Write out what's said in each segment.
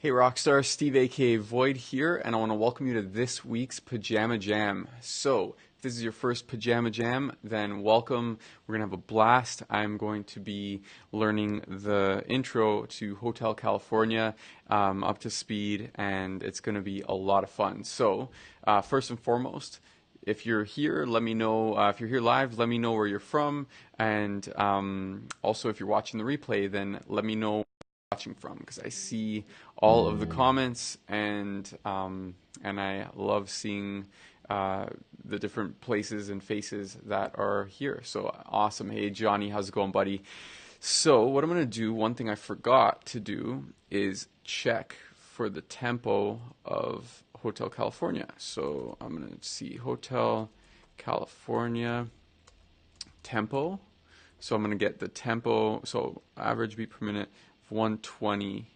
Hey Rockstar, Steve aka Void here, and I want to welcome you to this week's Pajama Jam. So, if this is your first Pajama Jam, then welcome. We're going to have a blast. I'm going to be learning the intro to Hotel California up to speed, and it's going to be a lot of fun. So, first and foremost, if you're here, let me know. If you're here live, let me know where you're from, and also if you're watching the replay, then let me know watching from, because I see all of the comments, and I love seeing the different places and faces that are here. So awesome. Hey Johnny, how's it going, buddy? So what I'm going to do, one thing I forgot to do is check for the tempo of Hotel California. So I'm going to see Hotel California tempo. So I'm going to get the tempo, so average beat per minute 120.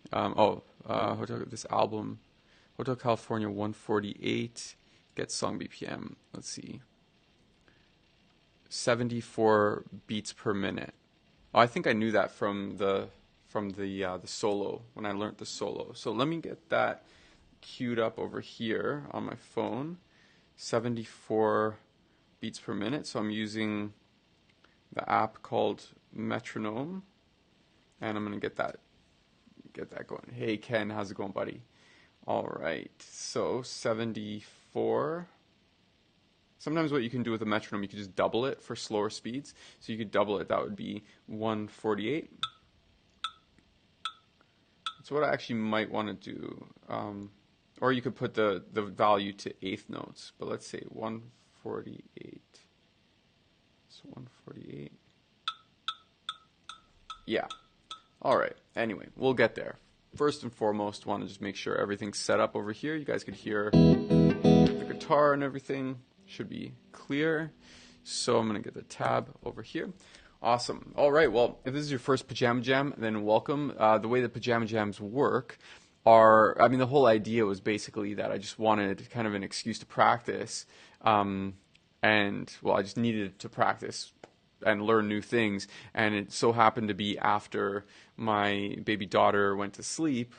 This album, Hotel California 148. Get song BPM. Let's see, 74 beats per minute. Oh, I think I knew that from the solo when I learned the solo. So let me get that queued up over here on my phone. 74 beats per minute. So I'm using the app called Metronome, and I'm gonna get that going. Hey Ken, how's it going, buddy? All right, so 74. Sometimes what you can do with a metronome, you can just double it for slower speeds. So you could double it. That would be 148. That's what I actually might want to do. Or you could put the value to eighth notes. But let's say 148. So 148. Yeah. All right. Anyway, we'll get there. First and foremost, want to just make sure everything's set up over here. You guys could hear the guitar and everything. Should be clear. So I'm going to get the tab over here. Awesome. All right. Well, if this is your first Pajama Jam, then welcome. The way that Pajama Jams work the whole idea was basically that I just wanted kind of an excuse to practice. I just needed to practice and learn new things, and it so happened to be after my baby daughter went to sleep,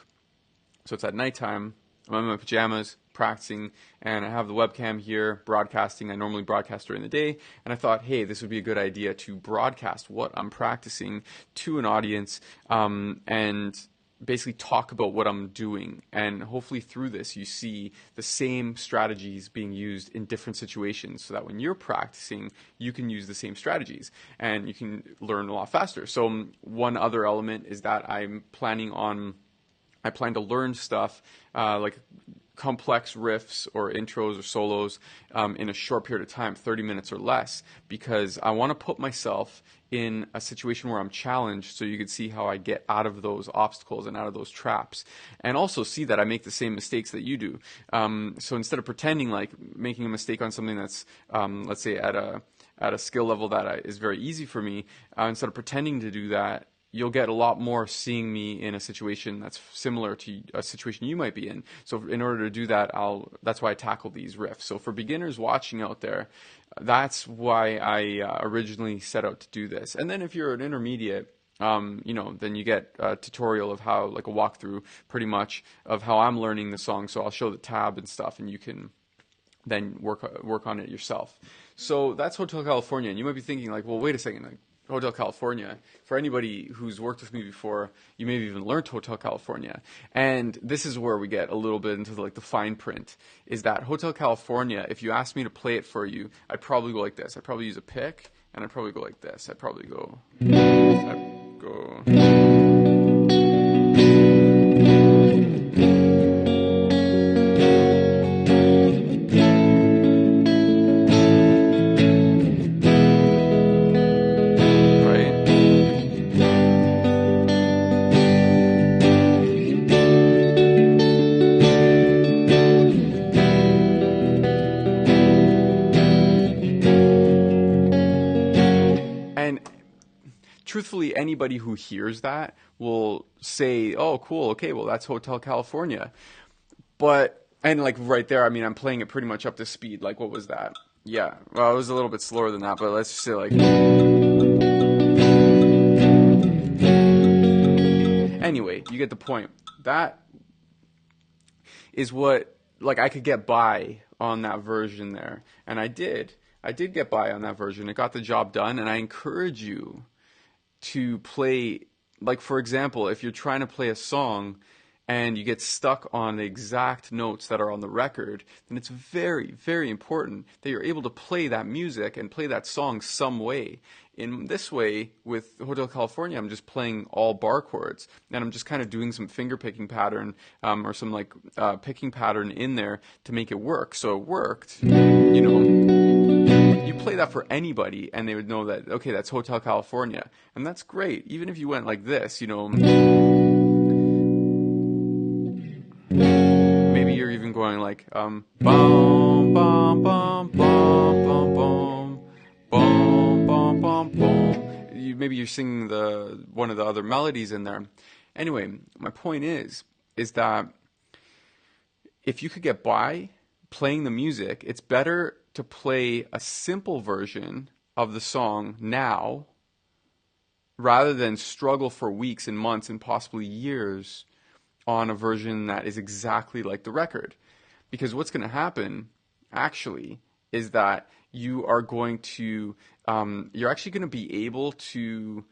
so it's at nighttime. I'm in my pajamas practicing, and I have the webcam here broadcasting. I normally broadcast during the day, and I thought, hey, this would be a good idea to broadcast what I'm practicing to an audience, and basically talk about what I'm doing. And hopefully through this you see the same strategies being used in different situations, so that when you're practicing you can use the same strategies and you can learn a lot faster. So one other element is that I plan to learn stuff like complex riffs or intros or solos in a short period of time, 30 minutes or less, because I want to put myself in a situation where I'm challenged, so you can see how I get out of those obstacles and out of those traps, and also see that I make the same mistakes that you do. So instead of pretending like making a mistake on something that's let's say at a skill level that is very easy for me, instead of pretending to do that, you'll get a lot more seeing me in a situation that's similar to a situation you might be in. So in order to do that, that's why I tackle these riffs. So for beginners watching out there, that's why I originally set out to do this. And then if you're an intermediate, then you get a tutorial of how, like a walkthrough pretty much of how I'm learning the song. So I'll show the tab and stuff, and you can then work on it yourself. So that's Hotel California. And you might be thinking like, well, wait a second, like, Hotel California, for anybody who's worked with me before, you may have even learned Hotel California. And this is where we get a little bit into the fine print, is that Hotel California, if you asked me to play it for you, I'd probably go like this. I'd probably use a pick, and I'd probably go like this. I'd go. Truthfully, anybody who hears that will say, oh, cool, okay, well, that's Hotel California. And like right there, I mean, I'm playing it pretty much up to speed. Like, what was that? Yeah, well, it was a little bit slower than that, but let's just say like... Anyway, you get the point. That is what, like, I could get by on that version there. And I did. I did get by on that version. It got the job done, and I encourage you to play, like, for example, if you're trying to play a song and you get stuck on the exact notes that are on the record, then it's very, very important that you're able to play that music and play that song some way. In this way, with Hotel California, I'm just playing all bar chords, and I'm just kind of doing some finger picking pattern or some like picking pattern in there to make it work. So it worked, you know. You play that for anybody, and they would know that, okay, that's Hotel California, and that's great. Even if you went like this, you know. Maybe you're even going like bum bum bum bum bum bum bum bum bum bum. Maybe you're singing one of the other melodies in there. Anyway, my point is that if you could get by playing the music, it's better to play a simple version of the song now rather than struggle for weeks and months and possibly years on a version that is exactly like the record. Because what's going to happen, actually, is that you are going to, you're actually going to be able to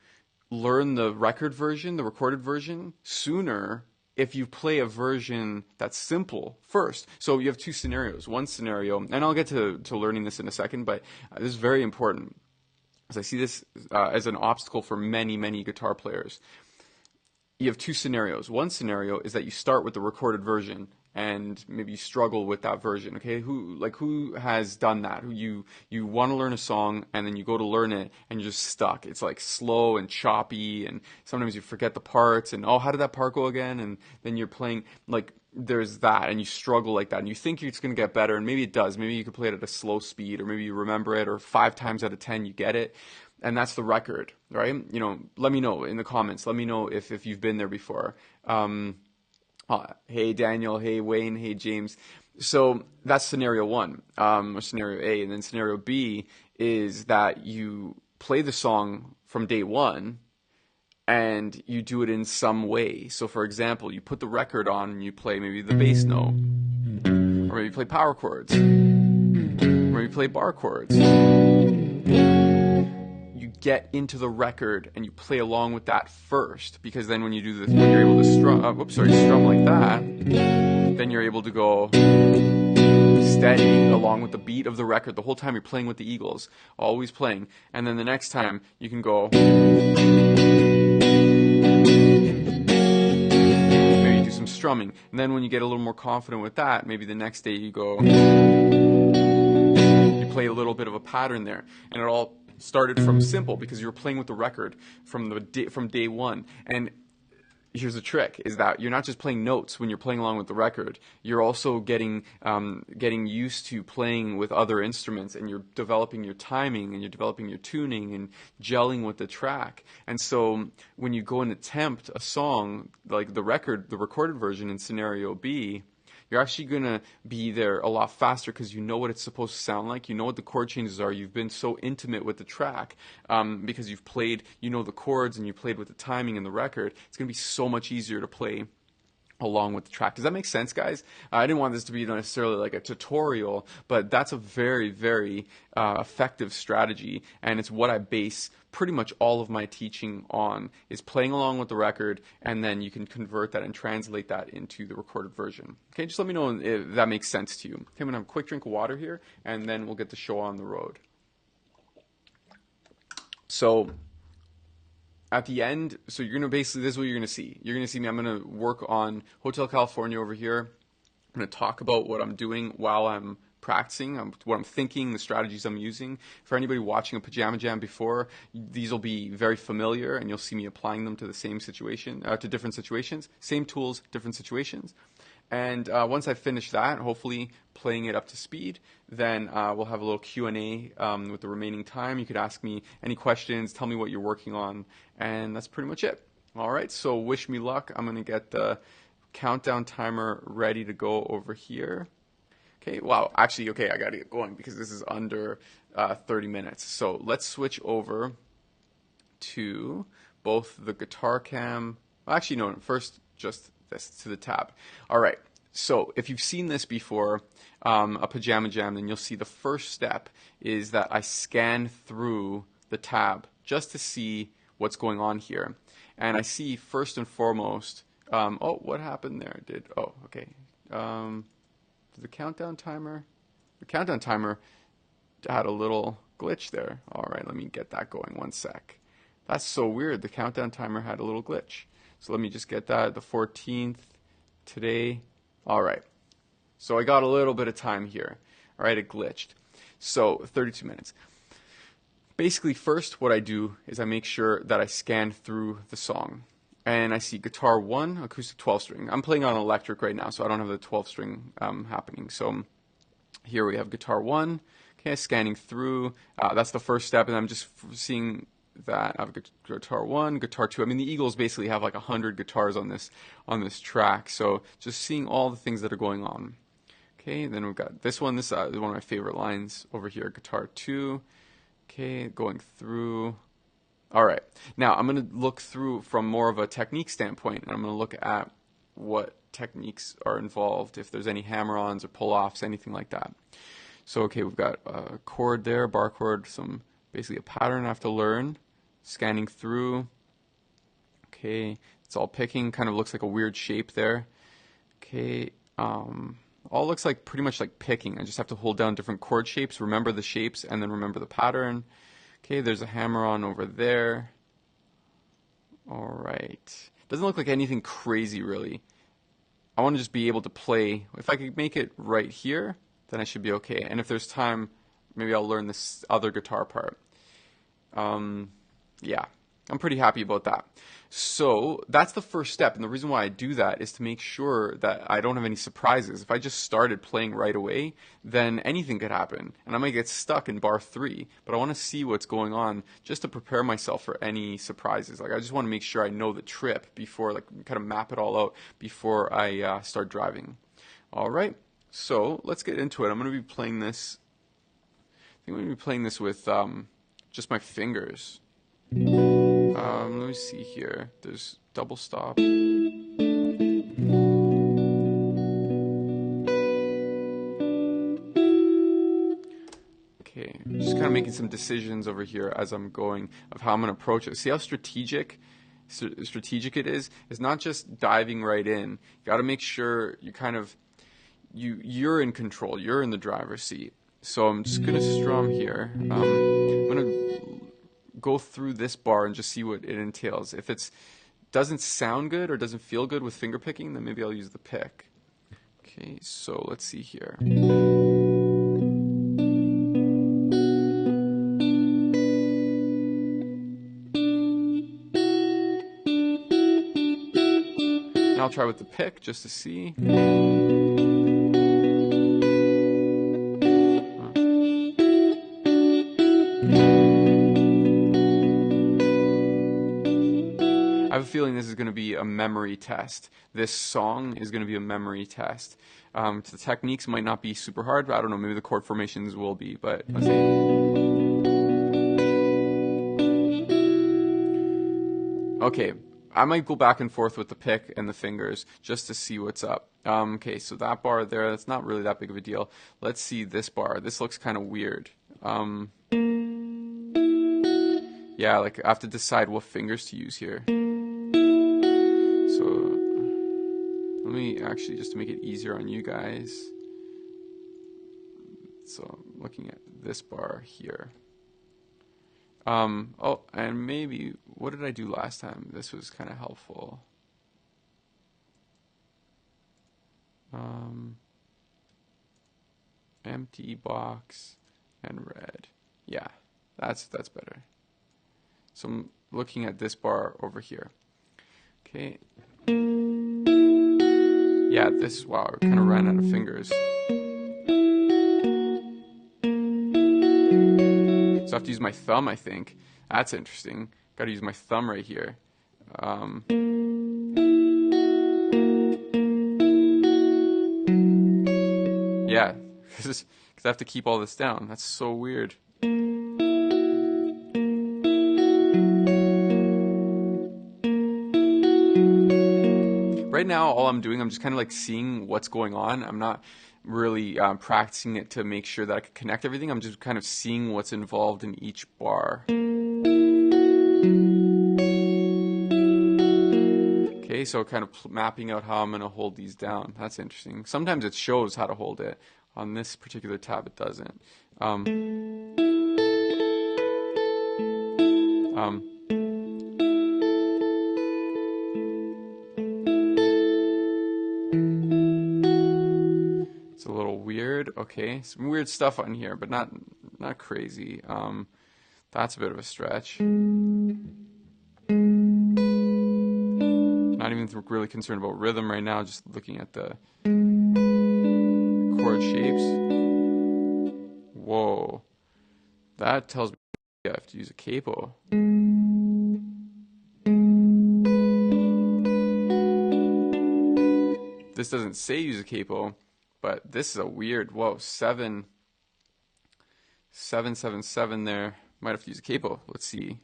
learn the record version, the recorded version, sooner if you play a version that's simple first. So you have two scenarios. One scenario, and I'll get to learning this in a second, but this is very important, as I see this as an obstacle for many, many guitar players. You have two scenarios. One scenario is that you start with the recorded version and maybe you struggle with that version. Okay, who has done that? Who you want to learn a song and then you go to learn it and you're just stuck. It's like slow and choppy, and sometimes you forget the parts and, oh, how did that part go again? And then you're playing, like, there's that, and you struggle like that, and you think it's going to get better, and maybe it does. Maybe you can play it at a slow speed, or maybe you remember it, or 5 times out of 10 you get it. And that's the record, right? You know, let me know in the comments. Let me know if you've been there before. Hey, Daniel. Hey, Wayne. Hey, James. So that's scenario one, or scenario A. And then scenario B is that you play the song from day one and you do it in some way. So, for example, you put the record on and you play maybe the bass note, or maybe you play power chords, or maybe you play bar chords. Get into the record and you play along with that first, because then when you do this, when you're able to strum like that, then you're able to go steady along with the beat of the record the whole time you're playing with the Eagles, always playing. And then the next time you can go, maybe you do some strumming, and then when you get a little more confident with that, maybe the next day you go, you play a little bit of a pattern there, and it all started from simple because you were playing with the record from day one. And here's the trick, is that you're not just playing notes when you're playing along with the record. You're also getting used to playing with other instruments, and you're developing your timing, and you're developing your tuning and gelling with the track. And so when you go and attempt a song like the recorded version in scenario B, you're actually going to be there a lot faster because you know what it's supposed to sound like. You know what the chord changes are. You've been so intimate with the track because you've played, you know, the chords, and you played with the timing in the record. It's going to be so much easier to play along with the track. Does that make sense, guys? I didn't want this to be necessarily like a tutorial, but that's a very, very effective strategy, and it's what I base pretty much all of my teaching on, is playing along with the record, and then you can convert that and translate that into the recorded version. Okay, just let me know if that makes sense to you. Okay, I'm going to have a quick drink of water here, and then we'll get the show on the road. So at the end, so you're going to basically, this is what you're going to see. You're going to see me, I'm going to work on Hotel California over here. I'm going to talk about what I'm doing while I'm practicing, what I'm thinking, the strategies I'm using. For anybody watching a Pajama Jam before, these will be very familiar, and you'll see me applying them to the same situation, to different situations. Same tools, different situations. And once I finish that, hopefully playing it up to speed, then we'll have a little Q&A with the remaining time. You could ask me any questions, tell me what you're working on, and that's pretty much it. All right, so wish me luck. I'm going to get the countdown timer ready to go over here. Okay, wow, actually, okay, I got to get going because this is under 30 minutes. So let's switch over to both the guitar cam. Well, actually, no, first just this to the tab. All right, So if you've seen this before, a pajama jam, then you'll see the first step is that I scan through the tab just to see what's going on here. And I see first and foremost, oh, what happened there? Okay. The countdown timer had a little glitch there. All right, let me get that going 1 sec. That's so weird. The countdown timer had a little glitch. So let me just get that, the 14th today. All right. So I got a little bit of time here. All right, it glitched. So 32 minutes. Basically, first what I do is I make sure that I scan through the song. And I see guitar 1, acoustic 12-string. I'm playing on electric right now, so I don't have the 12-string happening. So here we have guitar 1, okay, scanning through. That's the first step, and I'm just seeing that I have guitar 1, guitar 2. I mean, the Eagles basically have like 100 guitars on this track. So just seeing all the things that are going on. Okay, then we've got this one. This is one of my favorite lines over here, guitar 2. Okay, going through. All right, now I'm going to look through from more of a technique standpoint, and I'm going to look at what techniques are involved, if there's any hammer-ons or pull-offs, anything like that. So, okay, we've got a chord there, bar chord, basically a pattern I have to learn, scanning through. Okay, it's all picking, kind of looks like a weird shape there. Okay, all looks like pretty much like picking. I just have to hold down different chord shapes, remember the shapes, and then remember the pattern. Okay, there's a hammer-on over there. All right. Doesn't look like anything crazy, really. I want to just be able to play. If I could make it right here, then I should be okay. And if there's time, maybe I'll learn this other guitar part. Yeah, I'm pretty happy about that. So that's the first step, and the reason why I do that is to make sure that I don't have any surprises. If I just started playing right away, then anything could happen, and I might get stuck in bar 3, but I want to see what's going on just to prepare myself for any surprises. Like, I just want to make sure I know the trip before, like, kind of map it all out before I start driving. All right, so let's get into it. I'm going to be playing this, I think I'm going to be playing this with just my fingers. Let me see here. There's double stop. Okay, just kind of making some decisions over here as I'm going of how I'm going to approach it. See how strategic it is? It's not just diving right in. You got to make sure you kind of you're in control. You're in the driver's seat. So I'm just going to strum here. I'm going to go through this bar and just see what it entails. If it doesn't sound good or doesn't feel good with finger picking, then maybe I'll use the pick. Okay, so let's see here. Now I'll try with the pick just to see. I have a feeling this is going to be a memory test. This song is going to be a memory test. The techniques might not be super hard, but I don't know, maybe the chord formations will be, but let's see. Okay, I might go back and forth with the pick and the fingers just to see what's up. Okay, so that bar there, that's not really that big of a deal. Let's see this bar. This looks kind of weird. Yeah, like I have to decide what fingers to use here. So let me actually, just to make it easier on you guys. So I'm looking at this bar here. Oh, and maybe, what did I do last time? This was kind of helpful. Empty box and red. Yeah, that's better. So I'm looking at this bar over here. Okay. Yeah, this, wow, I kind of ran out of fingers. So I have to use my thumb, I think. That's interesting. Got to use my thumb right here. Yeah, because I have to keep all this down. That's so weird. Right right now, all I'm doing, I'm just kind of like seeing what's going on. I'm not really practicing it to make sure that I can connect everything. I'm just kind of seeing what's involved in each bar. Okay, so kind of mapping out how I'm going to hold these down. That's interesting. Sometimes it shows how to hold it. On this particular tab, it doesn't. It's a little weird. Okay, some weird stuff on here, but not crazy. That's a bit of a stretch. Not even really concerned about rhythm right now, just looking at the chord shapes. Whoa. That tells me I have to use a capo. This doesn't say use a capo, but this is a weird, whoa, 7, 7, 7, 7 there. Might have to use a capo. Let's see.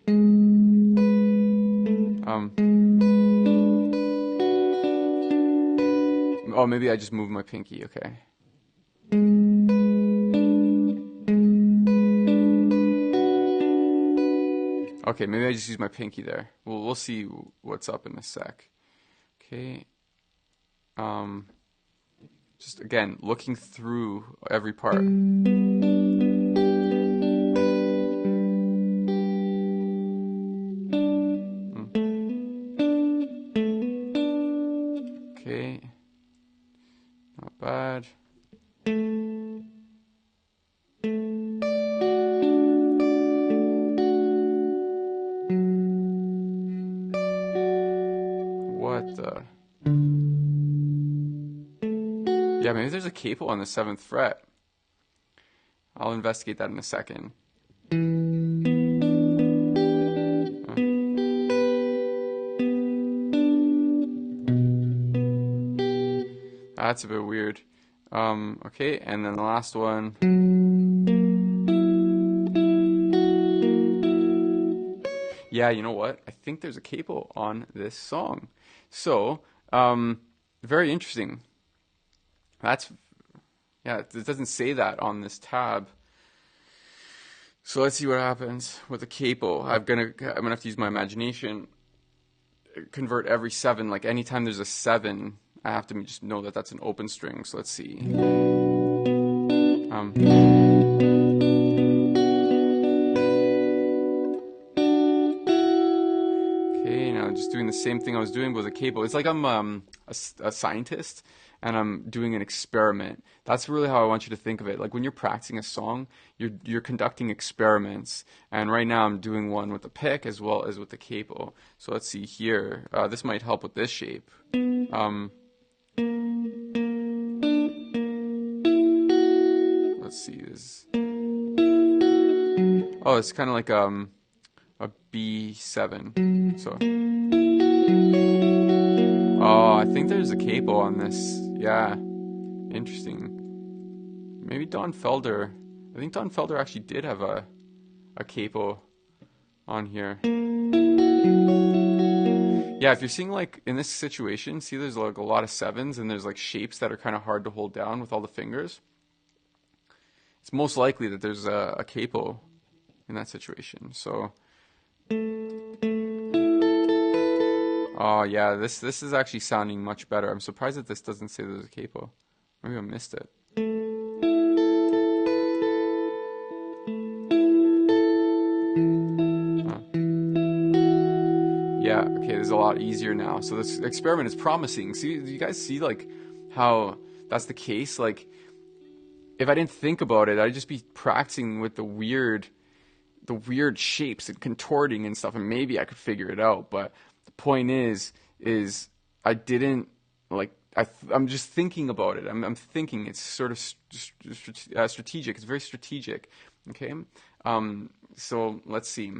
Oh, maybe I just moved my pinky. Okay. Okay, maybe I just use my pinky there. We'll see what's up in a sec. Okay. Just again, looking through every part. Okay. Not bad. What the? Yeah, maybe there's a capo on the 7th fret. I'll investigate that in a second. That's a bit weird. Okay, and then the last one. Yeah, you know what? I think there's a capo on this song. So, very interesting. Yeah, it doesn't say that on this tab. So let's see what happens with the capo. I'm gonna have to use my imagination. Convert every 7. Like anytime there's a 7, I have to just know that that's an open string. So let's see. Okay, now just doing the same thing I was doing with a capo. It's like I'm a scientist and I'm doing an experiment. That's really how I want you to think of it. Like when you're practicing a song, you're conducting experiments. And right now I'm doing one with the pick as well as with the capo. So let's see here. This might help with this shape. Let's see this. Oh, it's kind of like a B7. So. Oh, I think there's a capo on this. Yeah, interesting. Maybe Don Felder. I think Don Felder actually did have a capo on here. Yeah, if you're seeing like in this situation, see there's like a lot of 7s and there's like shapes that are kind of hard to hold down with all the fingers. It's most likely that there's a capo in that situation. So, oh yeah, this is actually sounding much better. I'm surprised that this doesn't say there's a capo. Maybe I missed it. Yeah, okay, this is a lot easier now. So this experiment is promising. See, do you guys see like how that's the case? Like if I didn't think about it, I'd just be practicing with the weird shapes and contorting and stuff, and maybe I could figure it out. But the point is I didn't like. I'm just thinking about it. I'm thinking it's sort of strategic. It's very strategic. Okay. So let's see.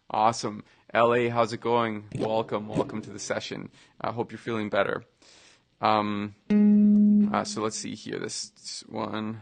Awesome. LA, how's it going? Welcome to the session. I hope you're feeling better. So let's see here. This one.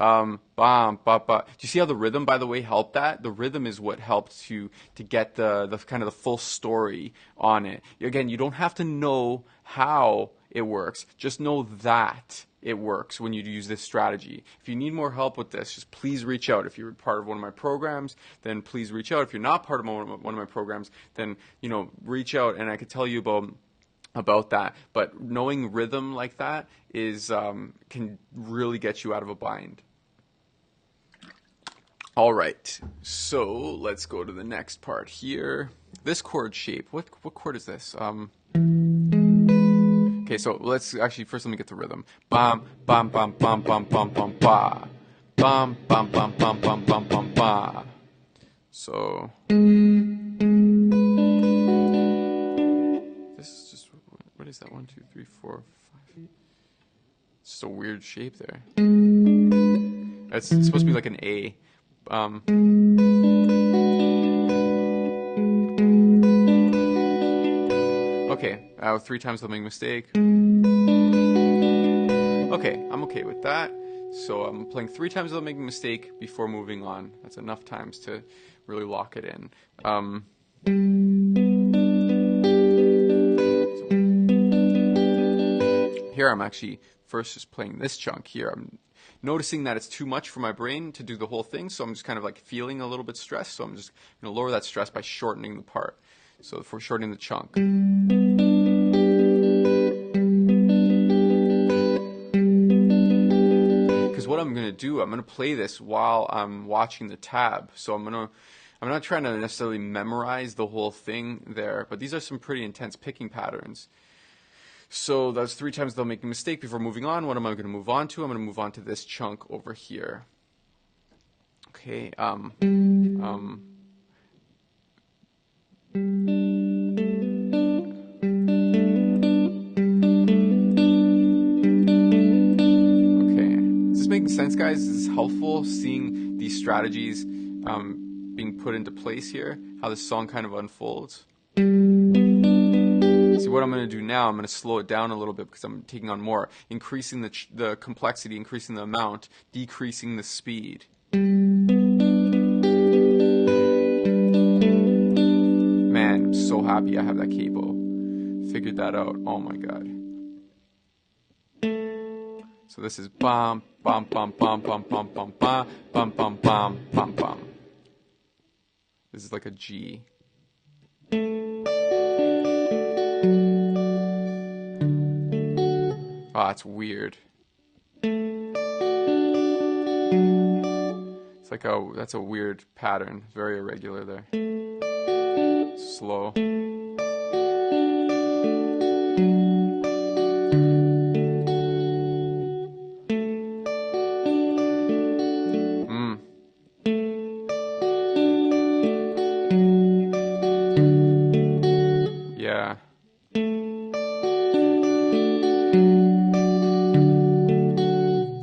Bam, ba, ba. Do you see how the rhythm, by the way, helped that? The rhythm is what helped to get the kind of the full story on it. Again, you don't have to know how it works. Just know that it works when you use this strategy. If you need more help with this, just please reach out. If you're part of one of my programs, then please reach out. If you're not part of one of my programs, then, you know, reach out and I could tell you about that. But knowing rhythm like that is can really get you out of a bind. All right, so let's go to the next part here. This chord shape, what chord is this? Okay, so let's actually first let me get the rhythm. Bam, bam, bam, bam, bam, bam, bam, ba. Bam, bam, bam, bam, bam, bam, bam, ba. So this is just, what is that? 1, 2, 3, 4, 5. It's just a weird shape there. It's supposed to be like an A. Okay, 3 times I'll make a mistake. Okay, I'm okay with that. So I'm playing 3 times without making a mistake before moving on. That's enough times to really lock it in. Here I'm actually first just playing this chunk here. I'm noticing that it's too much for my brain to do the whole thing, so I'm just kind of like feeling a little bit stressed, so I'm just going to lower that stress by shortening the part. So for shortening the chunk. Because what I'm going to do, I'm going to play this while I'm watching the tab. So I'm not trying to necessarily memorize the whole thing there, but these are some pretty intense picking patterns. So that's 3 times they'll make a mistake before moving on. What am I going to move on to? I'm going to move on to this chunk over here. Okay. Okay. Is this making sense, guys? Is this helpful, seeing these strategies being put into place here? How this song kind of unfolds? See, what I'm going to do now, I'm going to slow it down a little bit because I'm taking on more, increasing the complexity, increasing the amount, decreasing the speed. Man, I'm so happy I have that capo. Figured that out. Oh my god. So this is bam, bam, bam, bam, bam, bam, bam, bam, bam, bam, bam, bam, bam. This is like a G. Oh, that's weird. It's like that's a weird pattern. Very irregular there. Slow. Yeah.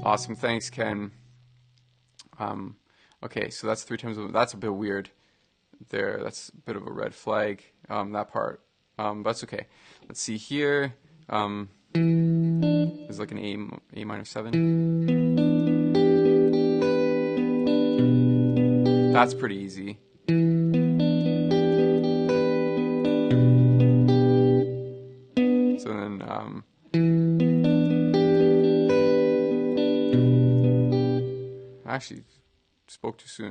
Awesome, thanks, Ken. Okay, so that's 3 times. That's a bit weird there. That's a bit of a red flag, that part. But that's okay. Let's see here. It's like an A minor 7. That's pretty easy. So then, I actually spoke too soon.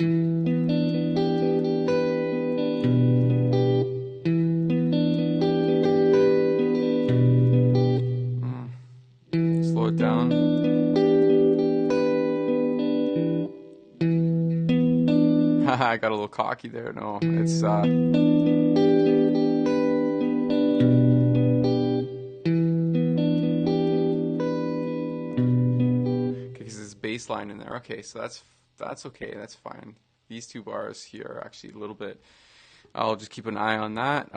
Slow it down. I got a little cocky there. No, it's bass line in there. Okay, so that's okay, that's fine. These 2 bars here are actually a little bit, I'll just keep an eye on that.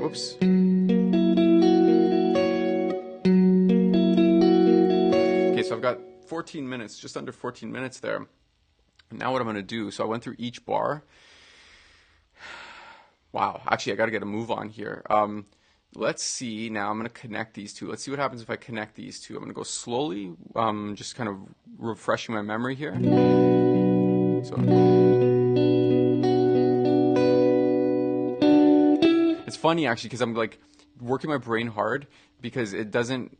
Whoops. Okay, so I've got 14 minutes, just under 14 minutes there. And now what I'm going to do, so I went through each bar. Wow, actually I got to get a move on here. let's see. Now I'm going to connect these two. Let's see what happens if I connect these two. I'm going to go slowly, just kind of refreshing my memory here. So it's funny actually because I'm like working my brain hard because it doesn't,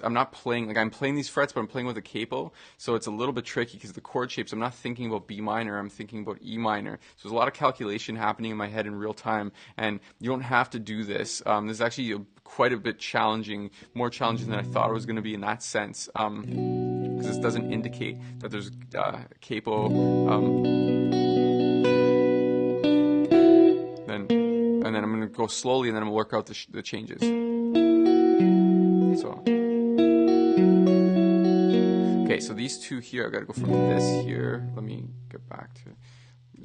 I'm not playing, like I'm playing these frets, but I'm playing with a capo, so it's a little bit tricky because the chord shapes, I'm not thinking about B minor, I'm thinking about E minor. So there's a lot of calculation happening in my head in real time, and you don't have to do this. This is actually quite a bit challenging, more challenging than I thought it was going to be in that sense, because this doesn't indicate that there's capo. And then I'm going to go slowly, and then I'm going to work out the changes. So, okay, so these two here, I got to go from this here. Let me get back to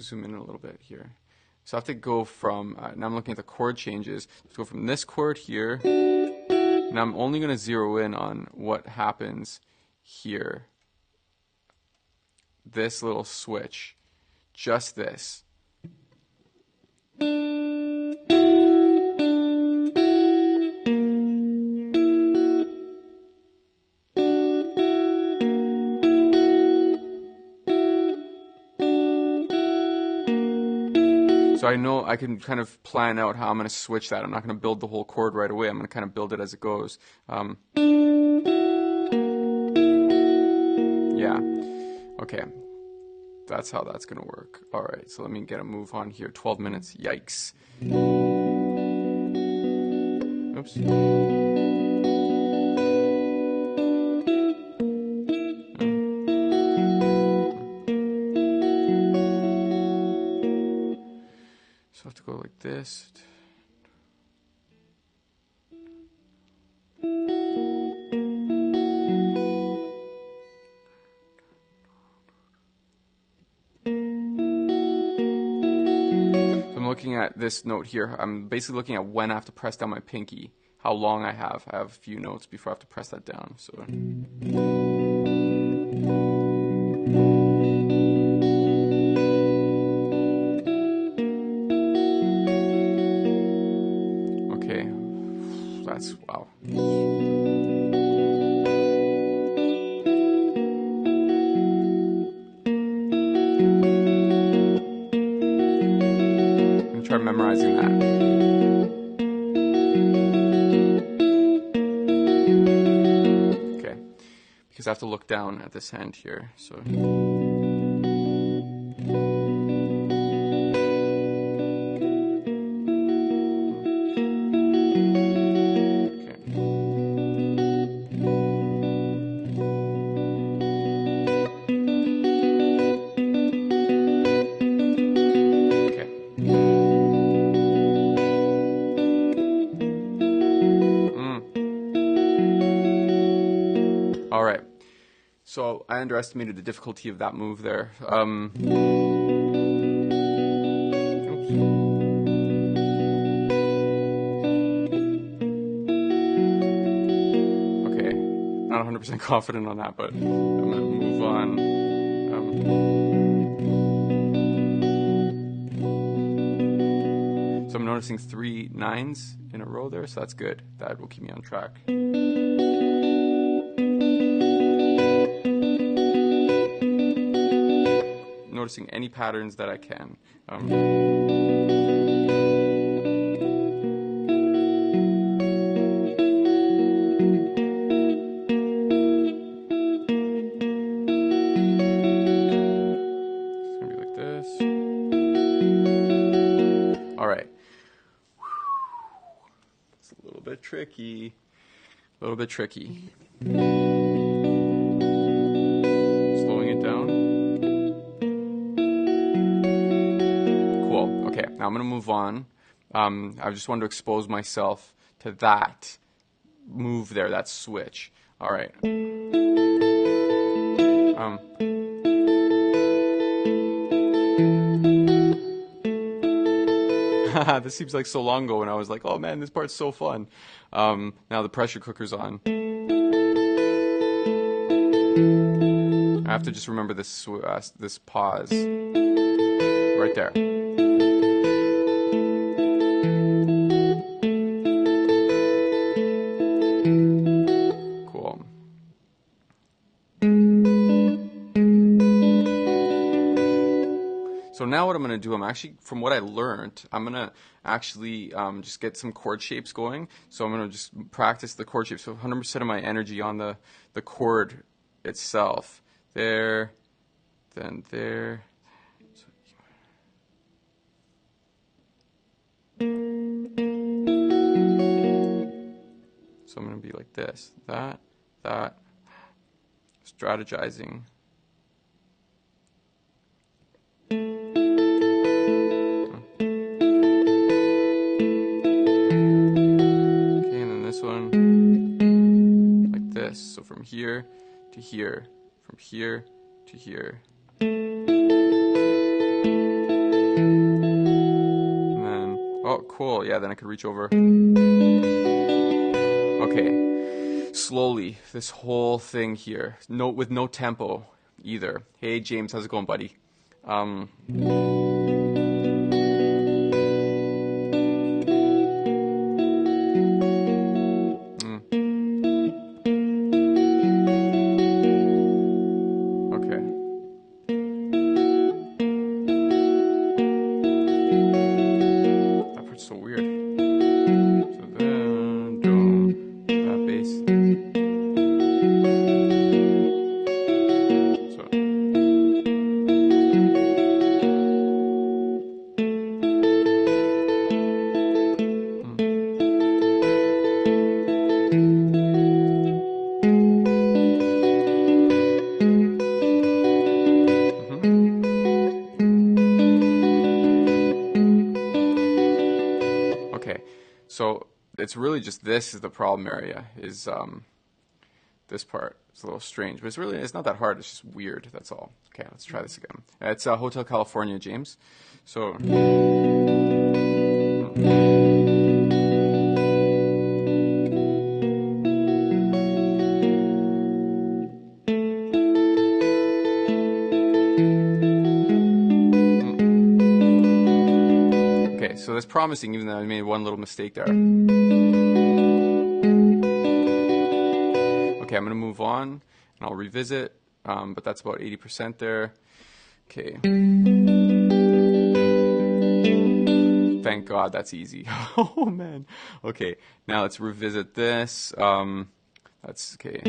zoom in a little bit here. So I have to go from, now I'm looking at the chord changes. Let's go from this chord here. Now I'm only going to zero in on what happens here. This little switch, just this. So I know I can kind of plan out how I'm going to switch that. I'm not going to build the whole chord right away. I'm going to kind of build it as it goes. Yeah. Okay. That's how that's going to work. All right. So let me get a move on here. 12 minutes. Yikes. Oops. So I have to go like this. Looking at this note here, I'm basically looking at when I have to press down my pinky, how long I have. I have a few notes before I have to press that down. So okay, that's wow. Try memorizing that. Okay, because I have to look down at this hand here. So So I underestimated the difficulty of that move there. Oops. Okay, not 100% confident on that, but I'm gonna move on. So I'm noticing 3 9s in a row there, so that's good. That will keep me on track. Noticing any patterns that I can. It's gonna be like this. All right. It's a little bit tricky. A little bit tricky. Slowing it down. Okay, now I'm going to move on. I just wanted to expose myself to that move there, that switch. All right. This seems like so long ago, and I was like, oh man, this part's so fun. Now the pressure cooker's on. I have to just remember this this pause right there. going to do, from what I learned, I'm going to actually just get some chord shapes going. So I'm going to just practice the chord shapes. So 100% of my energy on the chord itself. There, then there. So I'm going to be like this, that, strategizing. Okay, and then this one, like this. So from here to here, from here to here. And then, oh, cool. Yeah, then I could reach over. Okay, slowly, this whole thing here, with no tempo either. Hey James, how's it going, buddy? Okay. That part's so weird. So then, that bass. So. Okay, so it's really just this is the problem area, is this part. It's a little strange, but it's not that hard, it's just weird, that's all. Okay, let's try this again. It's Hotel California, James. So... So that's promising, even though I made one little mistake there. Okay, I'm going to move on, and I'll revisit, but that's about 80% there. Okay. Thank God, that's easy. Oh, man. Okay, now let's revisit this. That's okay.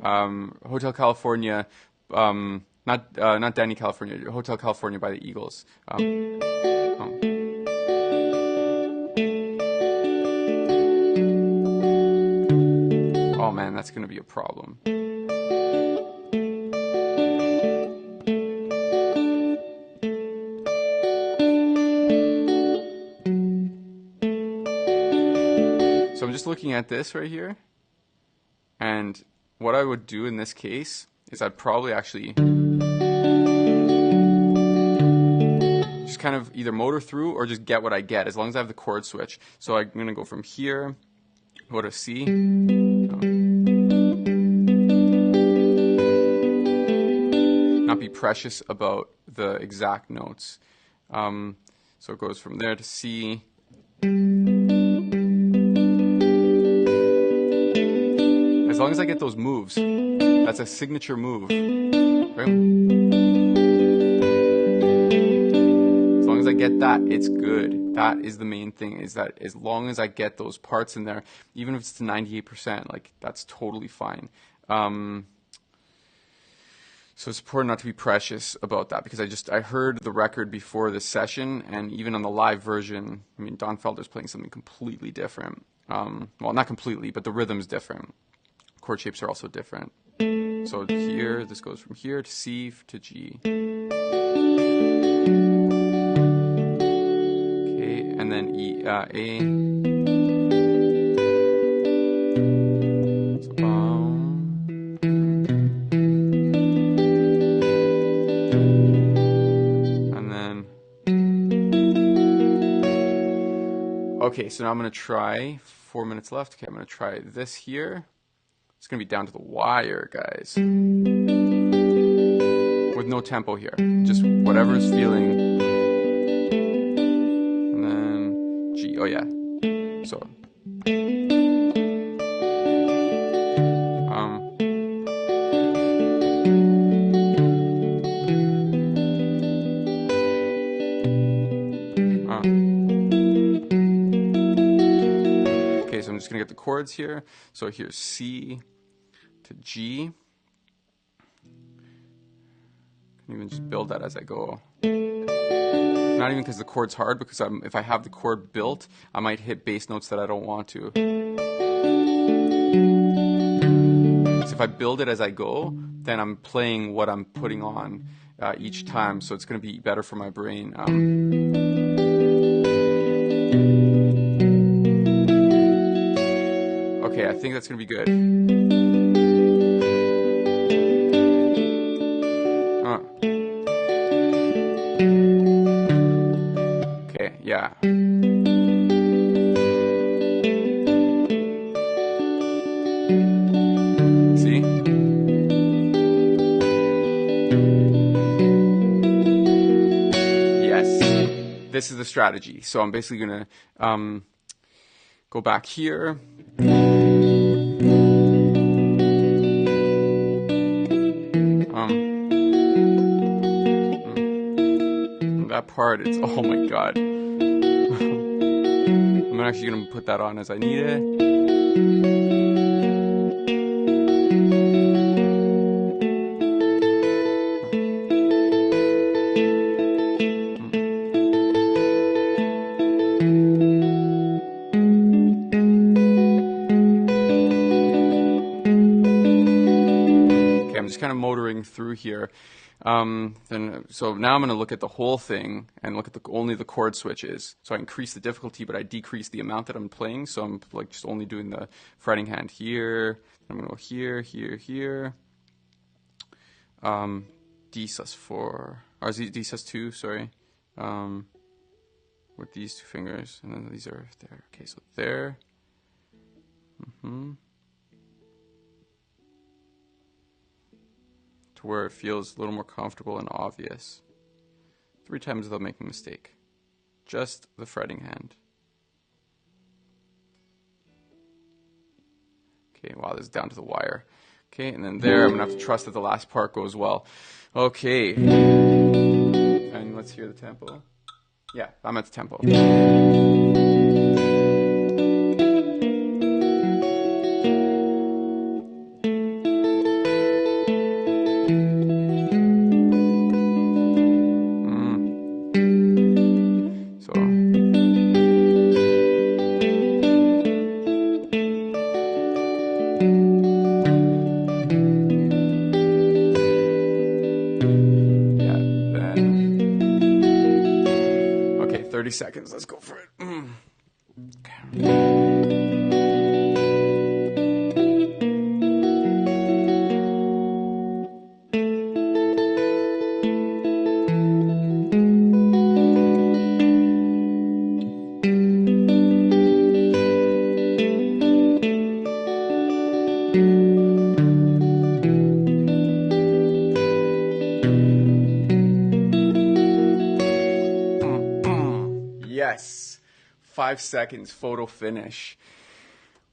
Hotel California, not Danny California, Hotel California by the Eagles. Oh man, that's going to be a problem. So I'm just looking at this right here, and what I would do in this case is I'd probably actually just kind of either motor through or just get what I get, as long as I have the chord switch. So I'm going to go from here, go to C. Not be precious about the exact notes. So it goes from there to C. As long as I get those moves, that's a signature move. Right? As long as I get that, it's good. That is the main thing, is that as long as I get those parts in there, even if it's to 98%, like, that's totally fine. So it's important not to be precious about that, because I heard the record before this session, and even on the live version, I mean, Don Felder's playing something completely different. Well, not completely, but the rhythm's different. Chord shapes are also different. So here, this goes from here to C to G. Okay, and then E, A. So, and then, okay, so now I'm going to try, 4 minutes left. Okay, I'm going to try this here. It's going to be down to the wire, guys. With no tempo here. Just whatever's feeling. And then G. Oh, yeah. So. I'm just going to get the chords here. So here's C to G. I can even just build that as I go. Not even because the chord's hard, because if I have the chord built, I might hit bass notes that I don't want to. So if I build it as I go, then I'm playing what I'm putting on each time, so it's going to be better for my brain. Okay, I think that's going to be good. Okay, yeah. See? Yes. This is the strategy. So I'm basically going to go back here. That part, it's, oh my god. I'm actually going to put that on as I need it. Okay, I'm just kind of motoring through here. So now I'm going to look at the whole thing and look at only the chord switches. So I increase the difficulty, but I decrease the amount that I'm playing. So I'm like just only doing the fretting hand here. I'm going to go here, here, here. D sus4, or D sus2, sorry. With these two fingers, and then these are there. Okay, so there. Where it feels a little more comfortable and obvious. 3 times without making a mistake. Just the fretting hand. Okay, wow, this is down to the wire. Okay, and then there, I'm gonna have to trust that the last part goes well. Okay. And let's hear the tempo. Yeah, I'm at the tempo. Okay, 30 seconds. Let's go for it. Okay. Yes. 5 seconds photo finish.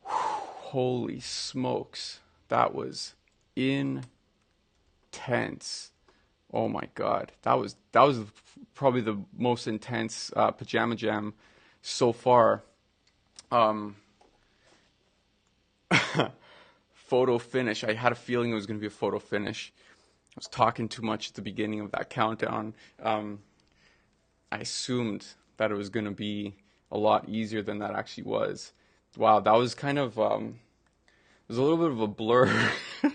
Whew, holy smokes. That was intense. Oh my god. That was probably the most intense pajama jam so far. Photo finish. I had a feeling it was going to be a photo finish. I was talking too much at the beginning of that countdown. I assumed that it was going to be a lot easier than that actually was. Wow, that was kind of, it was a little bit of a blur. It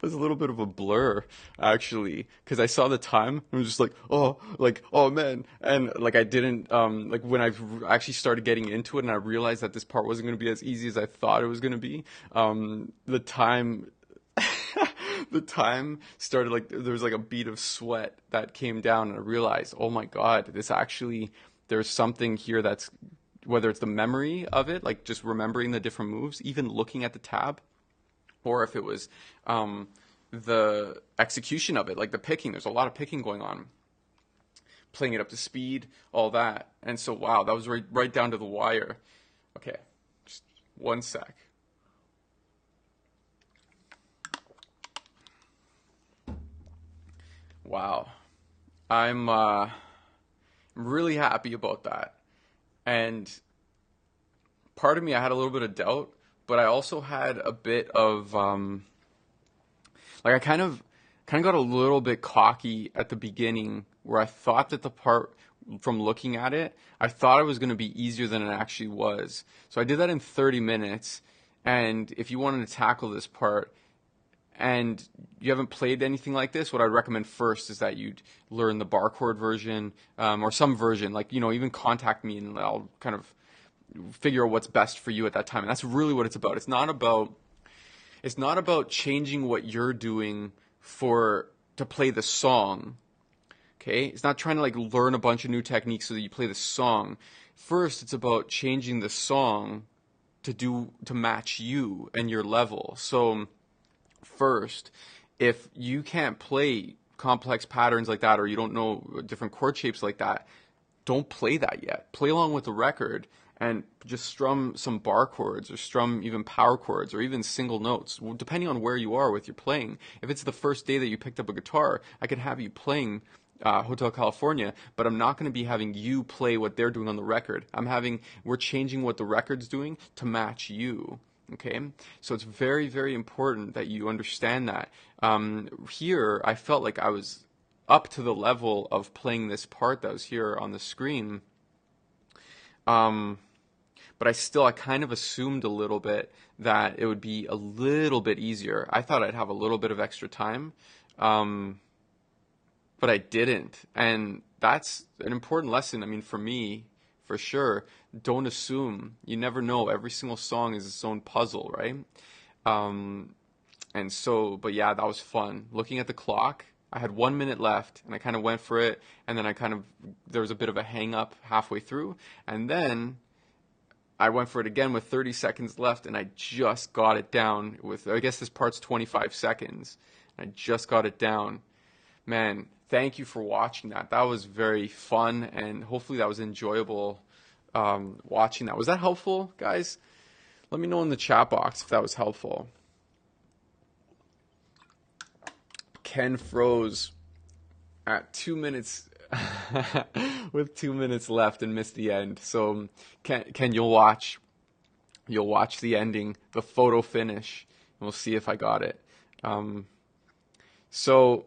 was a little bit of a blur, actually, because I saw the time, and I was just like, oh man, and like I didn't, like when I actually started getting into it, and I realized that this part wasn't going to be as easy as I thought it was going to be, the time started, like, there was like a bead of sweat that came down, and I realized, oh my god, this actually, there's something here that's, whether it's the memory of it, like just remembering the different moves, even looking at the tab, or if it was the execution of it, like the picking. There's a lot of picking going on, playing it up to speed, all that. And so, wow, that was right down to the wire. Okay, just 1 sec. Wow, I'm really happy about that. And part of me, I had a little bit of doubt, but I also had a bit of like I kind of got a little bit cocky at the beginning, where I thought that the part, from looking at it, I thought it was going to be easier than it actually was. So I did that in 30 minutes. And if you wanted to tackle this part and you haven't played anything like this, what I'd recommend first is that you'd learn the bar chord version, or some version, like, even contact me and I'll kind of figure out what's best for you at that time. And that's really what it's about. It's not about changing what you're doing to play the song. Okay? It's not trying to like learn a bunch of new techniques so that you play the song. First, it's about changing the song to match you and your level. So first, if you can't play complex patterns like that, or you don't know different chord shapes like that, don't play that yet. Play along with the record and just strum some bar chords, or strum even power chords, or even single notes, depending on where you are with your playing. If it's the first day that you picked up a guitar, I could have you playing Hotel California, but I'm not going to be having you play what they're doing on the record. We're changing what the record's doing to match you. Okay, so it's very, very important that you understand that. Here, I felt like I was up to the level of playing this part that was here on the screen. But I kind of assumed a little bit that it would be a little bit easier. I thought I'd have a little bit of extra time, but I didn't. And that's an important lesson. I mean, for me, for sure, don't assume. You never know. Every single song is its own puzzle, right? But yeah, that was fun. Looking at the clock, I had 1 minute left, and I kind of went for it, and then there was a bit of a hang up halfway through, and then I went for it again with 30 seconds left, and I just got it down I guess this part's 25 seconds. I just got it down. Man, thank you for watching that. That was very fun, and hopefully that was enjoyable watching that. Was that helpful, guys? Let me know in the chat box if that was helpful. Ken froze at 2 minutes with 2 minutes left and missed the end. So Ken, you'll watch the ending, the photo finish, and we'll see if I got it. So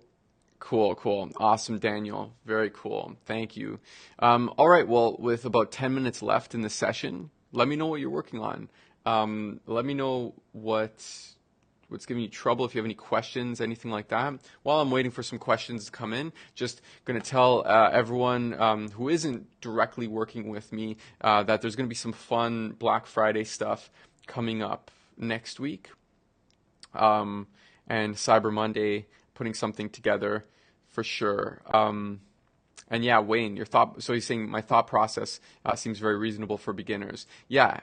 cool. Awesome, Daniel. Very cool. Thank you. All right. Well, with about 10 minutes left in the session, let me know what you're working on. Let me know what's giving you trouble, if you have any questions, anything like that. While I'm waiting for some questions to come in, just going to tell everyone who isn't directly working with me that there's going to be some fun Black Friday stuff coming up next week. And Cyber Monday, putting something together for sure. And yeah, Wayne, so he's saying my thought process seems very reasonable for beginners. Yeah,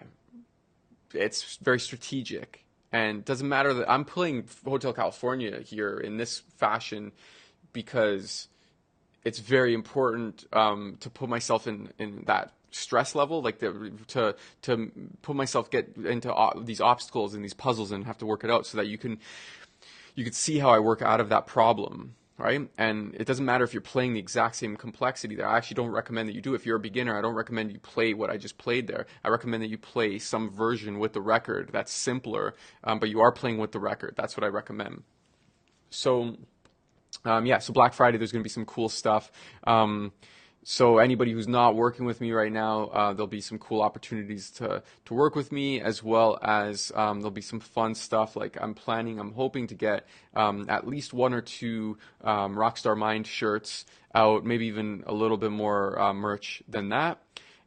it's very strategic. And doesn't matter that I'm playing Hotel California here in this fashion because it's very important to put myself in that stress level, like to put myself get into these obstacles and these puzzles and have to work it out so that you could see how I work out of that problem. Right? And it doesn't matter if you're playing the exact same complexity there. I actually don't recommend that you do. If you're a beginner, I don't recommend you play what I just played there. I recommend that you play some version with the record that's simpler, but you are playing with the record. That's what I recommend. So, so Black Friday, there's going to be some cool stuff. So anybody who's not working with me right now, there'll be some cool opportunities to work with me, as well as there'll be some fun stuff. Like I'm hoping to get at least 1 or 2 Rockstar Mind shirts out, maybe even a little bit more merch than that.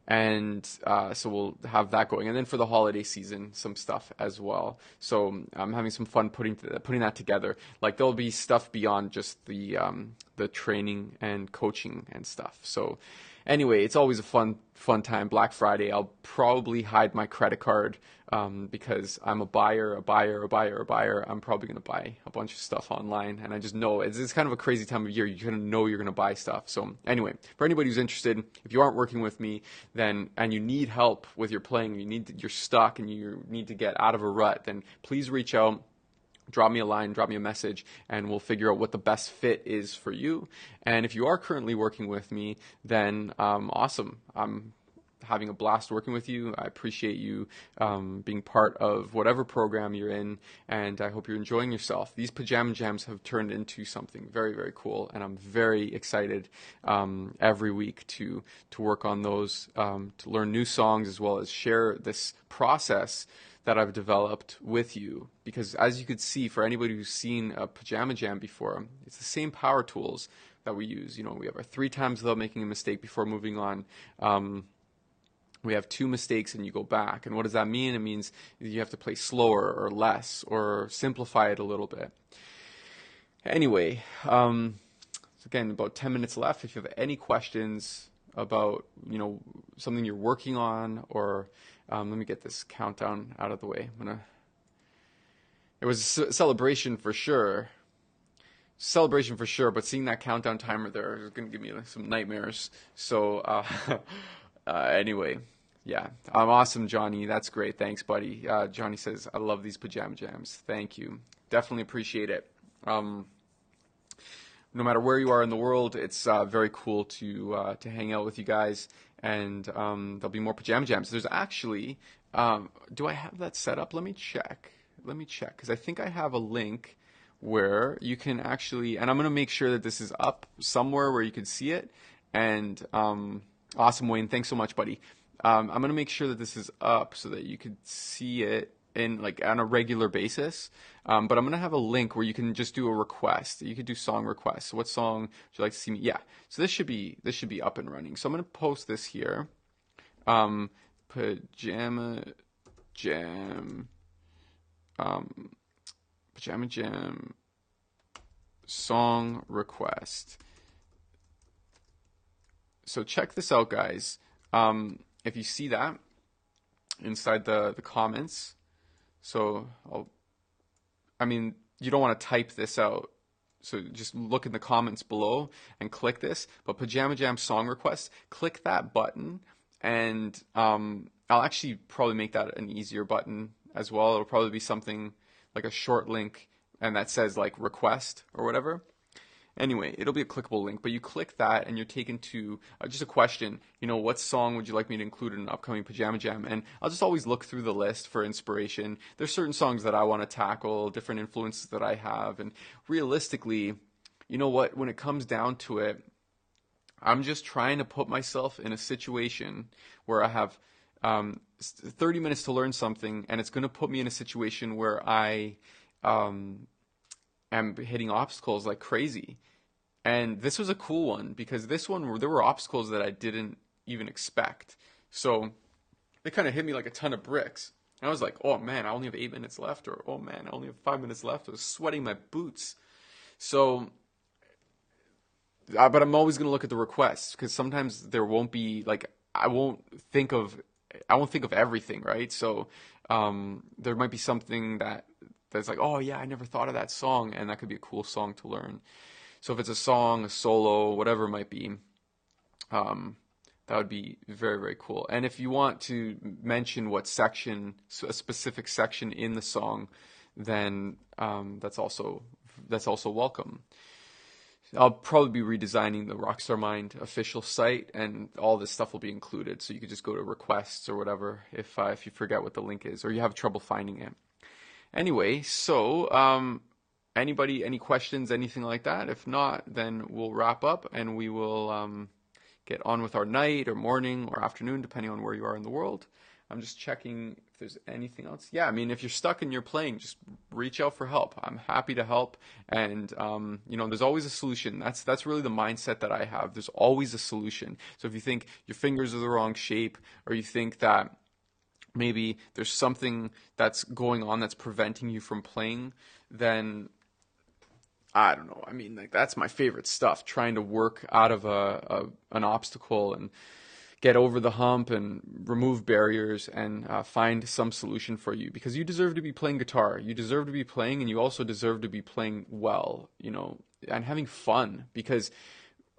And so we'll have that going. And then for the holiday season, some stuff as well. So I'm having some fun putting that together. Like there'll be stuff beyond just the training and coaching and stuff. So anyway, it's always a fun time. Black Friday, I'll probably hide my credit card because I'm a buyer. I'm probably going to buy a bunch of stuff online. And I just know it's kind of a crazy time of year. You kind of know you're going to buy stuff. So anyway, for anybody who's interested, if you aren't working with me and you need help with your playing, you're stuck and you need to get out of a rut, then please reach out. Drop me a line, drop me a message, and we'll figure out what the best fit is for you. And if you are currently working with me, then awesome. I'm having a blast working with you. I appreciate you being part of whatever program you're in, and I hope you're enjoying yourself. These pajama jams have turned into something very, very cool, and I'm very excited every week to work on those, to learn new songs, as well as share this process that I've developed with you. Because as you could see, for anybody who's seen a pajama jam before, it's the same power tools that we use. You know, we have our 3 times without making a mistake before moving on. We have 2 mistakes and you go back. And what does that mean? It means you have to play slower or less or simplify it a little bit. Anyway, so again, about 10 minutes left. If you have any questions about, you know, something you're working on, or let me get this countdown out of the way. It was a celebration for sure. But seeing that countdown timer there is going to give me some nightmares. So anyway, yeah, awesome, Johnny. That's great. Thanks, buddy. Johnny says, I love these pajama jams. Thank you. Definitely appreciate it. No matter where you are in the world, it's very cool to hang out with you guys. And there'll be more pajama jams. There's actually, do I have that set up? Let me check, because I think I have a link where you can actually, and I'm going to make sure that this is up somewhere where you can see it. And awesome, Wayne. Thanks so much, buddy. I'm going to make sure that this is up so that you could see it in like on a regular basis. But I'm going to have a link where you can just do a request. You could do song requests. What song would you like to see me? Yeah. So this should be up and running. So I'm going to post this here. Pajama jam song request. So check this out, guys. If you see that inside the comments, so you don't want to type this out. So just look in the comments below and click this. But Pajama Jam song request, click that button, and I'll actually probably make that an easier button as well. It'll probably be something like a short link, and that says like request or whatever. Anyway, it'll be a clickable link, but you click that and you're taken to just a question. You know, what song would you like me to include in an upcoming Pajama Jam? And I'll just always look through the list for inspiration. There's certain songs that I want to tackle, different influences that I have. And realistically, you know what, when it comes down to it, I'm just trying to put myself in a situation where I have 30 minutes to learn something, and it's going to put me in a situation where I am hitting obstacles like crazy. And this was a cool one, because this one, there were obstacles that I didn't even expect. So they kind of hit me like a ton of bricks. And I was like, oh man, I only have 8 minutes left, or oh man, I only have 5 minutes left. I was sweating my boots. So, but I'm always going to look at the requests, because sometimes there won't be, like, I won't think of everything, right? So there might be something that's like, oh yeah, I never thought of that song, and that could be a cool song to learn. So if it's a song, a solo, whatever it might be, that would be very, very cool. And if you want to mention what section, a specific section in the song, then that's also welcome. I'll probably be redesigning the Rockstar Mind official site, and all this stuff will be included. So you could just go to requests or whatever if you forget what the link is, or you have trouble finding it. Anyway, so anybody, any questions, anything like that? If not, then we'll wrap up and we will get on with our night or morning or afternoon, depending on where you are in the world. I'm just checking if there's anything else. Yeah, I mean, if you're stuck and you're playing, just reach out for help. I'm happy to help. And, you know, there's always a solution. That's really the mindset that I have. There's always a solution. So if you think your fingers are the wrong shape, or you think that maybe there's something that's going on that's preventing you from playing, then I don't know. I mean, like, that's my favorite stuff, trying to work out of an obstacle and get over the hump and remove barriers and find some solution for you, because you deserve to be playing guitar. You deserve to be playing, and you also deserve to be playing well, you know, and having fun. Because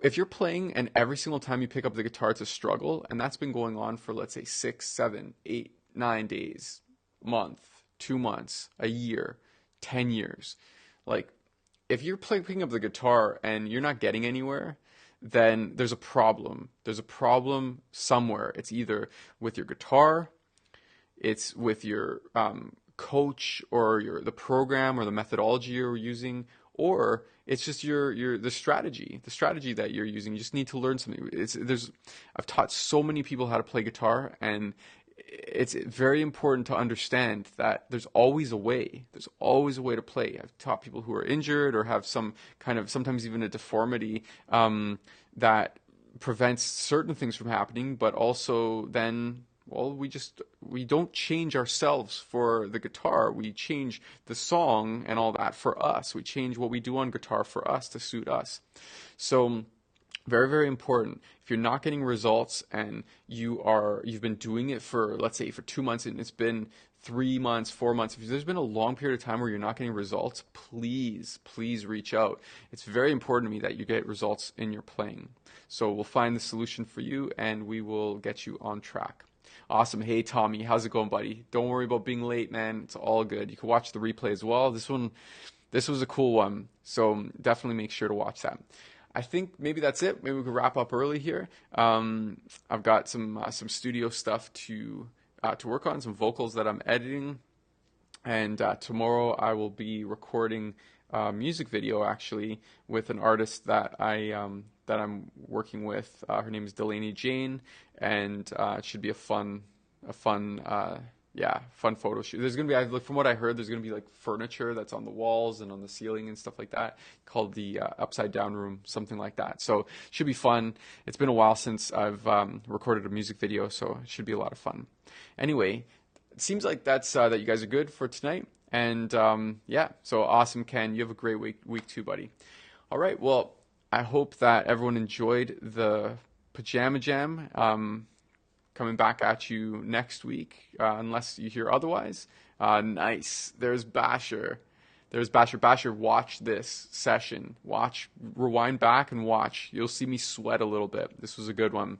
if you're playing and every single time you pick up the guitar it's a struggle, and that's been going on for, let's say, 6, 7, 8, 9 days, month, 2 months, a year, 10 years, like, if you're picking up the guitar and you're not getting anywhere, then there's a problem. There's a problem somewhere. It's either with your guitar, it's with your coach, or the program or the methodology you're using, or it's just the strategy that you're using. You just need to learn something. I've taught so many people how to play guitar, and it's very important to understand that there's always a way. There's always a way to play. I've taught people who are injured or have some kind of, sometimes even a deformity, that prevents certain things from happening, but also then, well, we don't change ourselves for the guitar. We change the song and all that for us. We change what we do on guitar for us to suit us. So very, very important. If you're not getting results and you've been doing it for, let's say, for 2 months, and it's been 3 months, 4 months, if there's been a long period of time where you're not getting results, please reach out. It's very important to me that you get results in your playing. So we'll find the solution for you, and we will get you on track. Awesome. Hey, Tommy, how's it going, buddy? Don't worry about being late, man. It's all good. You can watch the replay as well. This was a cool one, so definitely make sure to watch that. I think maybe that's it. Maybe we can wrap up early here. I've got some studio stuff to work on, some vocals that I'm editing, and tomorrow I will be recording a music video actually with an artist that I'm working with. Her name is Delaney Jane, and it should be a fun photo shoot. There's gonna be, from what I heard, there's gonna be like furniture that's on the walls and on the ceiling and stuff like that, called the upside down room, something like that. So it should be fun. It's been a while since I've recorded a music video, so it should be a lot of fun. Anyway, it seems like that you guys are good for tonight. And so awesome, Ken. You have a great week too, buddy. All right. Well, I hope that everyone enjoyed the Pajama Jam. Coming back at you next week, unless you hear otherwise. Nice. There's Basher. Basher, watch this session. Rewind back and watch. You'll see me sweat a little bit. This was a good one.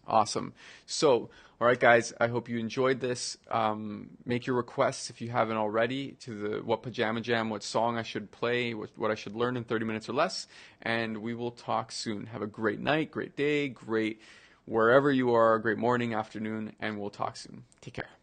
Awesome. So, all right, guys, I hope you enjoyed this. Make your requests if you haven't already to what Pajama Jam, what song I should play, what I should learn in 30 minutes or less, and we will talk soon. Have a great night, great day, great wherever you are, great morning, afternoon, and we'll talk soon. Take care.